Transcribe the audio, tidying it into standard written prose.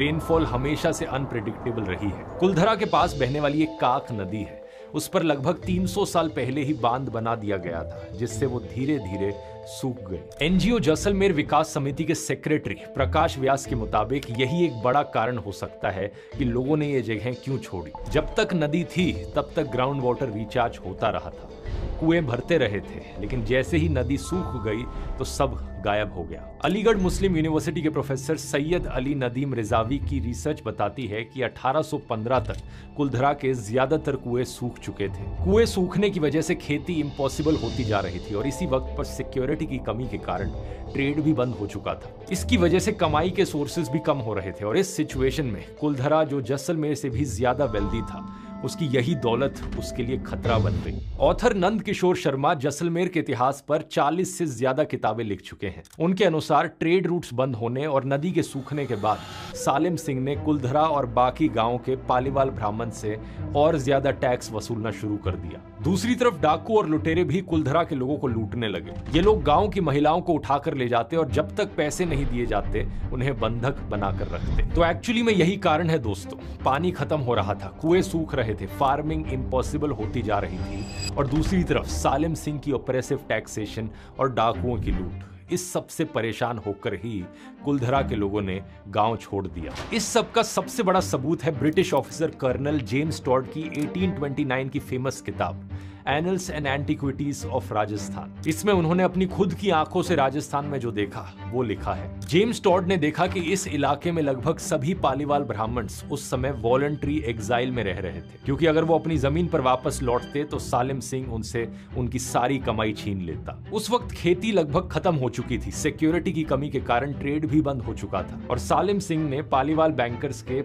Rainfall हमेशा से unpredictable रही है। कुलधरा के पास बहने वाली एक काक नदी है, उस पर लगभग 300 साल पहले ही बांध बना दिया गया था, जिससे वो धीरे धीरे सूख गई। एनजीओ जैसलमेर विकास समिति के सेक्रेटरी प्रकाश व्यास के मुताबिक यही एक बड़ा कारण हो सकता है कि लोगों ने ये जगह क्यों छोड़ी। जब तक नदी थी तब तक ग्राउंड वाटर रिचार्ज होता रहा था, कुएं भरते रहे थे, लेकिन जैसे ही नदी सूख गई तो सब गायब हो गया। अलीगढ़ मुस्लिम यूनिवर्सिटी के प्रोफेसर सैयद अली नदीम रिजावी की रिसर्च बताती है कि 1815 तक कुलधरा के ज्यादातर कुएं सूख चुके थे। कुएं सूखने की वजह से खेती इम्पॉसिबल होती जा रही थी और इसी वक्त पर सिक्योरिटी की कमी के कारण ट्रेड भी बंद हो चुका था। इसकी वजह से कमाई के सोर्सेज भी कम हो रहे थे और इस सिचुएशन में कुलधरा, जो जैसलमेर से भी ज्यादा वेल्दी था, उसकी यही दौलत उसके लिए खतरा बन गई। ऑथर नंद किशोर शर्मा जैसलमेर के इतिहास पर 40 से ज्यादा किताबें लिख चुके हैं। उनके अनुसार ट्रेड रूट्स बंद होने और नदी के सूखने के बाद सालिम सिंह ने कुलधरा और बाकी गांव के पालीवाल ब्राह्मण से और ज्यादा टैक्स वसूलना शुरू कर दिया। दूसरी तरफ डाकू और लुटेरे भी कुलधरा के लोगों को लूटने लगे। ये लोग गांव की महिलाओं को उठाकर ले जाते और जब तक पैसे नहीं दिए जाते उन्हें बंधक बनाकर रखते। तो एक्चुअली में यही कारण है दोस्तों, पानी खत्म हो रहा था, कुएं सूख रहे थे, फार्मिंग इम्पॉसिबल होती जा रही थी और दूसरी तरफ सालिम सिंह की ऑपरेसिव टैक्सेशन और डाकुओं की लूट। इस सब से परेशान होकर ही कुलधरा के लोगों ने गांव छोड़ दिया। इस सब का सबसे बड़ा सबूत है British officer colonel James Tod की 1829 की फेमस किताब Annals and Antiquities of Rajasthan. इसमें उन्होंने अपनी खुद की आंखों से राजस्थान में जो देखा वो लिखा है। जेम्स टॉड ने देखा कि इस इलाके में लगभग सभी पालीवाल ब्राह्मण्स उस समय वॉलंटरी एग्जाइल में रह रहे थे, क्योंकि अगर वो अपनी जमीन पर वापस लौटते तो सालिम सिंह उनसे उनकी सारी कमाई छीन लेता। उस वक्त खेती लगभग खत्म हो चुकी थी, सिक्योरिटी की कमी के कारण ट्रेड भी बंद हो चुका था और सालिम सिंह ने पालीवाल बैंकर्स के